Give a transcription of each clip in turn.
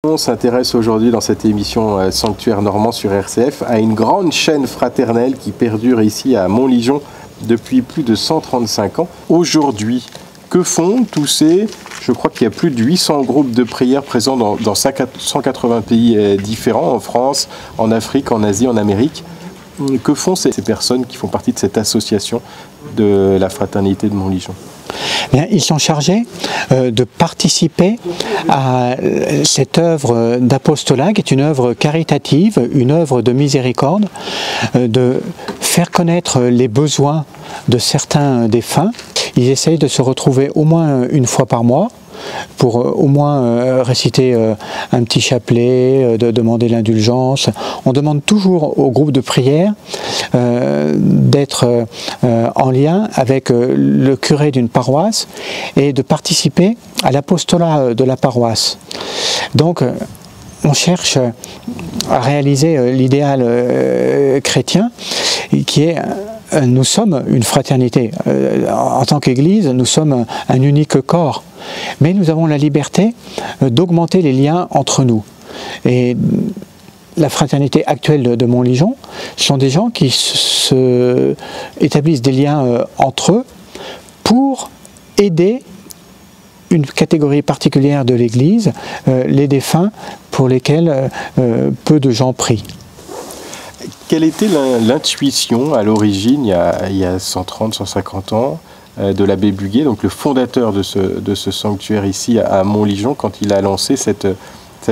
On s'intéresse aujourd'hui dans cette émission Sanctuaire Normand sur RCF à une grande chaîne fraternelle qui perdure ici à Montligeon depuis plus de 135 ans. Aujourd'hui, que font tous ces, je crois qu'il y a plus de 800 groupes de prière présents dans 180 pays différents, en France, en Afrique, en Asie, en Amérique. Que font ces personnes qui font partie de cette association de la fraternité de Montligeon? Bien, ils sont chargés de participer à cette œuvre d'apostolat, qui est une œuvre caritative, une œuvre de miséricorde, de faire connaître les besoins de certains défunts. Ils essayent de se retrouver au moins une fois par mois, pour au moins réciter un petit chapelet, de demander l'indulgence. On demande toujours au groupe de prière d'être en lien avec le curé d'une paroisse et de participer à l'apostolat de la paroisse. Donc on cherche à réaliser l'idéal chrétien qui est nous sommes une fraternité. En tant qu'Église, nous sommes un unique corps. Mais nous avons la liberté d'augmenter les liens entre nous. Et la fraternité actuelle de Montligeon, ce sont des gens qui établissent des liens entre eux pour aider une catégorie particulière de l'Église, les défunts pour lesquels peu de gens prient. Quelle était l'intuition à l'origine, il y a 130, 150 ans, de l'abbé Buguet, donc le fondateur de ce sanctuaire ici à Montligeon, quand il a lancé cette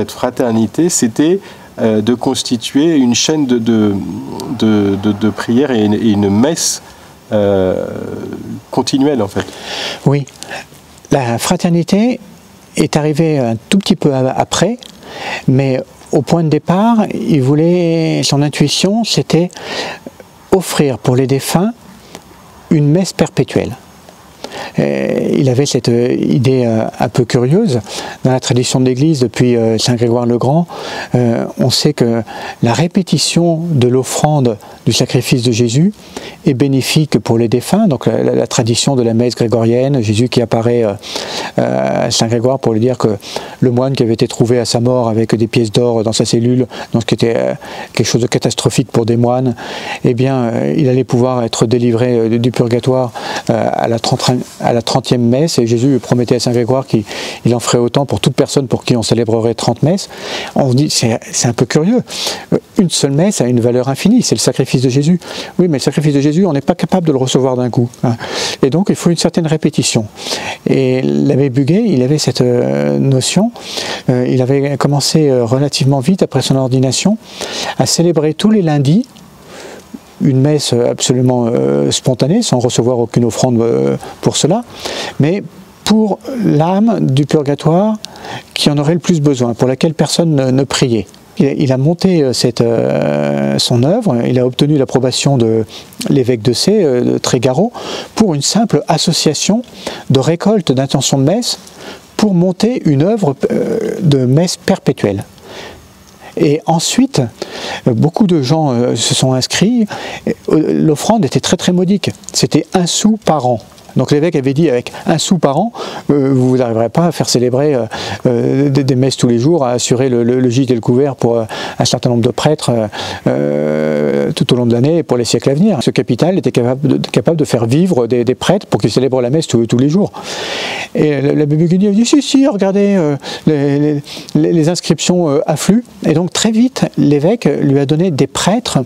fraternité? C'était de constituer une chaîne de prière et une messe continuelle, en fait. Oui, la fraternité est arrivée un tout petit peu après, mais au point de départ, son intuition, c'était offrir pour les défunts une messe perpétuelle. Il avait cette idée un peu curieuse. Dans la tradition de l'Église, depuis Saint Grégoire le Grand, on sait que la répétition de l'offrande du sacrifice de Jésus est bénéfique pour les défunts. Donc la tradition de la messe grégorienne, Jésus qui apparaît à Saint Grégoire pour lui dire que le moine qui avait été trouvé à sa mort avec des pièces d'or dans sa cellule, donc ce qui était quelque chose de catastrophique pour des moines, eh bien il allait pouvoir être délivré du purgatoire à la 30e messe, et Jésus promettait à Saint Grégoire qu'il en ferait autant pour toute personne pour qui on célébrerait 30 messes. On se dit, c'est un peu curieux. Une seule messe a une valeur infinie, c'est le sacrifice de Jésus. Oui, mais le sacrifice de Jésus, on n'est pas capable de le recevoir d'un coup. Et donc, il faut une certaine répétition. Et l'abbé Buguet, il avait cette notion. Il avait commencé relativement vite, après son ordination, à célébrer tous les lundis une messe absolument spontanée, sans recevoir aucune offrande pour cela, mais pour l'âme du purgatoire qui en aurait le plus besoin, pour laquelle personne ne priait. Il a monté son œuvre, il a obtenu l'approbation de l'évêque de Sées, de Trégaro, pour une simple association de récolte d'intentions de messe pour monter une œuvre de messe perpétuelle. Et ensuite, beaucoup de gens se sont inscrits. L'offrande était très très modique. C'était 1 sou par an. Donc l'évêque avait dit, avec 1 sou par an, vous n'arriverez pas à faire célébrer des messes tous les jours, à assurer le gîte et le couvert pour un certain nombre de prêtres tout au long de l'année et pour les siècles à venir. Ce capital était capable de faire vivre des prêtres pour qu'ils célèbrent la messe tous les jours. Et l'abbé Buguet a dit, si, regardez, les inscriptions affluent. Et donc très vite, l'évêque lui a donné des prêtres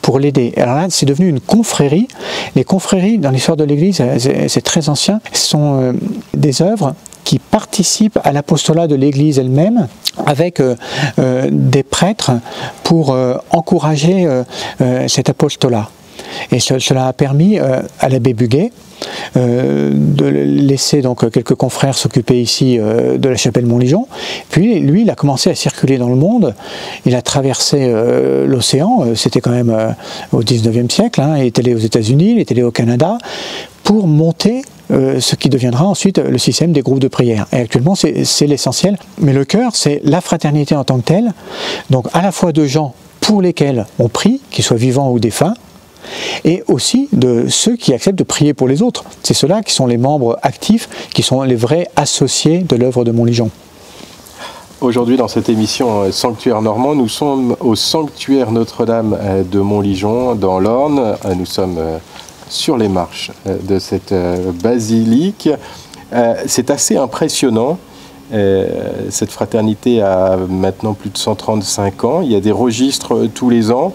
pour l'aider. Alors là, c'est devenu une confrérie. Les confréries, dans l'histoire de l'Église, c'est très ancien, sont des œuvres qui participent à l'apostolat de l'Église elle-même, avec des prêtres pour encourager cet apostolat. Et cela a permis à l'abbé Buguet de laisser donc quelques confrères s'occuper ici de la chapelle Montligeon. Puis lui, il a commencé à circuler dans le monde. Il a traversé l'océan, c'était quand même au 19e siècle. Il est allé aux États-Unis, il est allé au Canada, pour monter ce qui deviendra ensuite le système des groupes de prière. Et actuellement, c'est l'essentiel. Mais le cœur, c'est la fraternité en tant que telle. Donc à la fois de gens pour lesquels on prie, qu'ils soient vivants ou défunts, et aussi de ceux qui acceptent de prier pour les autres. C'est ceux-là qui sont les membres actifs, qui sont les vrais associés de l'œuvre de Montligeon. Aujourd'hui, dans cette émission Sanctuaire Normand, nous sommes au sanctuaire Notre-Dame de Montligeon, dans l'Orne. Nous sommes sur les marches de cette basilique. C'est assez impressionnant. Cette fraternité a maintenant plus de 135 ans. Il y a des registres tous les ans.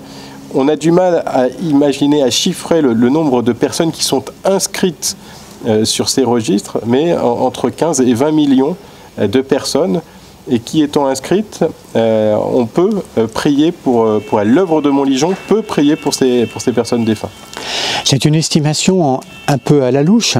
On a du mal à imaginer, à chiffrer le nombre de personnes qui sont inscrites sur ces registres, mais entre 15 et 20 millions de personnes. Et qui étant inscrites, on peut prier pour l'œuvre de Montligeon peut prier pour ces personnes défuntes. C'est une estimation un peu à la louche,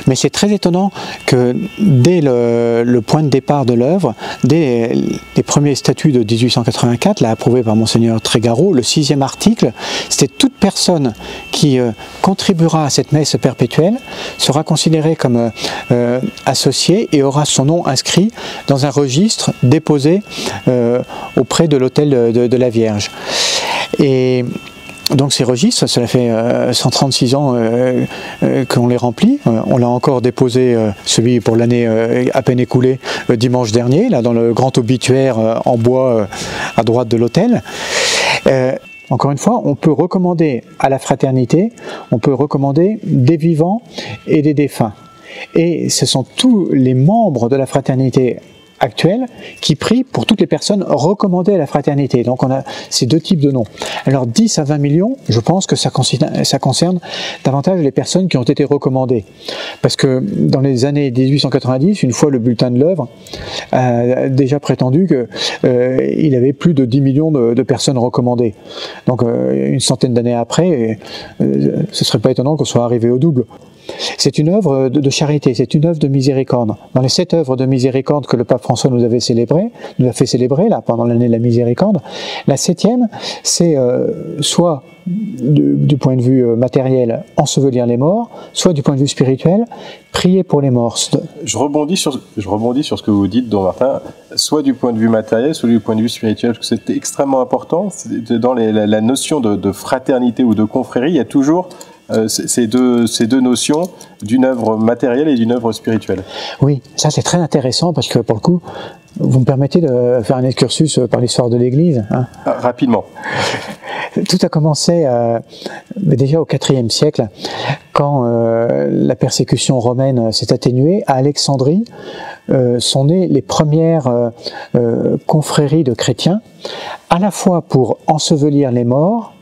mais c'est très étonnant que dès le point de départ de l'œuvre, dès les premiers statuts de 1884, là approuvé par Monseigneur Trégarot, le 6e article, c'était toute personne qui contribuera à cette messe perpétuelle sera considérée comme associée et aura son nom inscrit dans un registre déposé auprès de l'autel de la Vierge. Et donc ces registres, cela fait 136 ans qu'on les remplit. On l'a encore déposé, celui pour l'année à peine écoulée, dimanche dernier, là dans le grand obituaire en bois à droite de l'autel. Encore une fois, on peut recommander à la fraternité, on peut recommander des vivants et des défunts. Et ce sont tous les membres de la fraternité actuelle qui prient pour toutes les personnes recommandées à la fraternité. Donc on a ces deux types de noms. Alors 10 à 20 millions, je pense que ça concerne davantage les personnes qui ont été recommandées. Parce que dans les années 1890, une fois le bulletin de l'œuvre a déjà prétendu qu'il avait plus de 10 millions de personnes recommandées. Donc une centaine d'années après, ce ne serait pas étonnant qu'on soit arrivé au double. C'est une œuvre de charité, c'est une œuvre de miséricorde. Dans les 7 œuvres de miséricorde que le pape François nous a fait célébrer là, pendant l'année de la miséricorde, la 7e, c'est soit du point de vue matériel, ensevelir les morts, soit du point de vue spirituel, prier pour les morts. Je rebondis sur ce que vous dites, Don Martin, soit du point de vue matériel, soit du point de vue spirituel, parce que c'est extrêmement important. Dans la notion de fraternité ou de confrérie, il y a toujours ces deux notions d'une œuvre matérielle et d'une œuvre spirituelle. Oui, ça c'est très intéressant parce que pour le coup, vous me permettez de faire un excursus par l'histoire de l'Église, hein. Rapidement. Tout a commencé déjà au IVe siècle, quand la persécution romaine s'est atténuée. À Alexandrie sont nées les premières confréries de chrétiens, à la fois pour ensevelir les morts,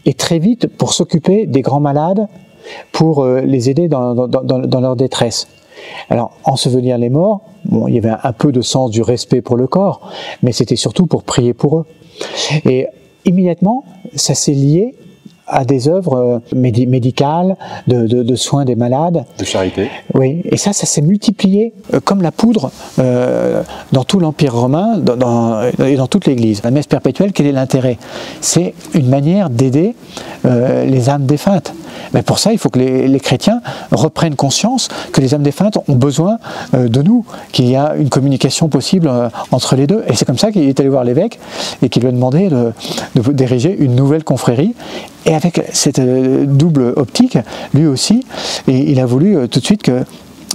et très vite pour s'occuper des grands malades, pour les aider dans leur détresse. Alors, ensevelir les morts, bon, il y avait un peu de sens du respect pour le corps, mais c'était surtout pour prier pour eux. Et immédiatement, ça s'est lié à des œuvres médicales, de soins des malades. De charité. Oui, et ça s'est multiplié comme la poudre dans tout l'Empire romain et dans toute l'Église. La messe perpétuelle, quel est l'intérêt? C'est une manière d'aider les âmes défuntes. Mais pour ça, il faut que les chrétiens reprennent conscience que les âmes défuntes ont besoin de nous, qu'il y a une communication possible entre les deux. Et c'est comme ça qu'il est allé voir l'évêque et qu'il lui a demandé de diriger une nouvelle confrérie. Et avec cette double optique, lui aussi, et il a voulu tout de suite que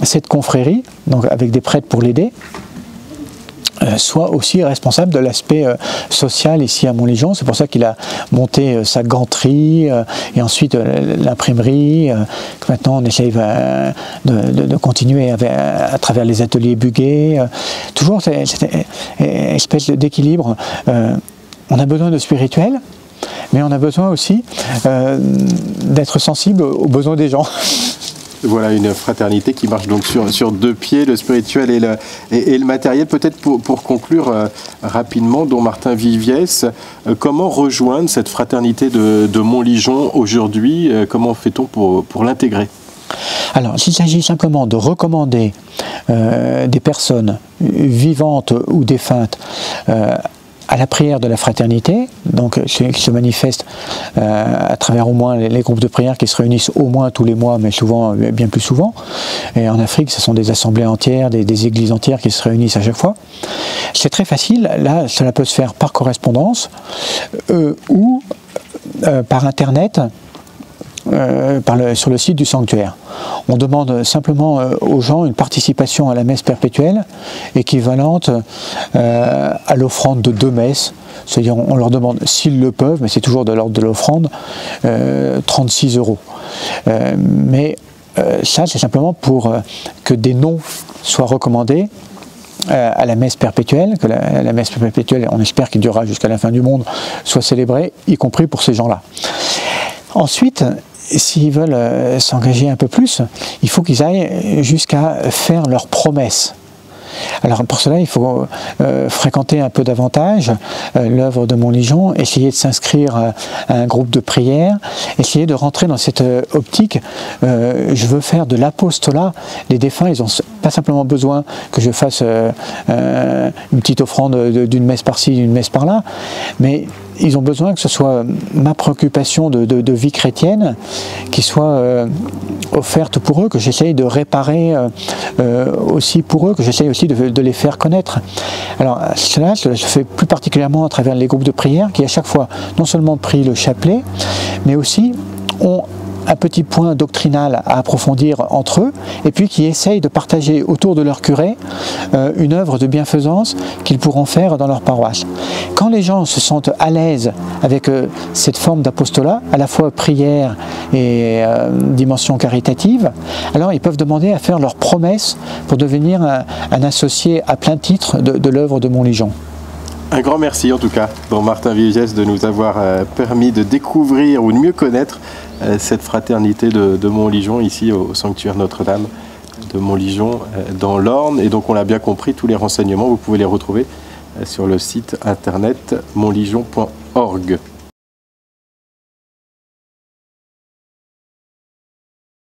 cette confrérie, donc avec des prêtres pour l'aider, soit aussi responsable de l'aspect social ici à Montligeon. C'est pour ça qu'il a monté sa ganterie et ensuite l'imprimerie. Maintenant on essaye de continuer à travers les ateliers Buguet. Toujours cette espèce d'équilibre. On a besoin de spirituel, mais on a besoin aussi d'être sensible aux besoins des gens. Voilà une fraternité qui marche donc sur deux pieds, le spirituel et le matériel. Peut-être pour conclure rapidement, Don Martin Viviès, comment rejoindre cette fraternité de Montligeon aujourd'hui? Comment fait-on pour l'intégrer? Alors, s'il s'agit simplement de recommander des personnes vivantes ou défuntes à la prière de la fraternité, donc qui se manifeste à travers au moins les groupes de prière qui se réunissent au moins tous les mois, mais souvent, bien plus souvent. Et en Afrique, ce sont des assemblées entières, des églises entières qui se réunissent à chaque fois. C'est très facile, là, cela peut se faire par correspondance ou par Internet. sur le site du sanctuaire. On demande simplement aux gens une participation à la messe perpétuelle équivalente à l'offrande de 2 messes. C'est-à-dire on leur demande, s'ils le peuvent, mais c'est toujours de l'ordre de l'offrande, 36 €. Mais ça, c'est simplement pour que des noms soient recommandés à la messe perpétuelle, que la messe perpétuelle, on espère qu'il durera jusqu'à la fin du monde, soit célébrée, y compris pour ces gens-là. Ensuite, s'ils veulent s'engager un peu plus, il faut qu'ils aillent jusqu'à faire leurs promesses. Alors pour cela, il faut fréquenter un peu davantage l'œuvre de Montligeon, essayer de s'inscrire à un groupe de prière, essayer de rentrer dans cette optique, je veux faire de l'apostolat. Les défunts, ils n'ont pas simplement besoin que je fasse une petite offrande d'une messe par-ci, d'une messe par-là, mais ils ont besoin que ce soit ma préoccupation de vie chrétienne qui soit offerte pour eux, que j'essaye de réparer aussi pour eux, que j'essaye aussi de les faire connaître. Alors cela se fait plus particulièrement à travers les groupes de prière qui à chaque fois non seulement prient le chapelet, mais aussi ont un petit point doctrinal à approfondir entre eux, et puis qui essayent de partager autour de leur curé une œuvre de bienfaisance qu'ils pourront faire dans leur paroisse. Quand les gens se sentent à l'aise avec cette forme d'apostolat, à la fois prière et dimension caritative, alors ils peuvent demander à faire leur promesse pour devenir un associé à plein titre de l'œuvre de Montligeon. Un grand merci en tout cas, don Martin Viégès, de nous avoir permis de découvrir ou de mieux connaître cette fraternité de Montligeon ici au sanctuaire Notre-Dame de Montligeon dans l'Orne. Et donc on l'a bien compris, tous les renseignements, vous pouvez les retrouver sur le site internet montligeon.org.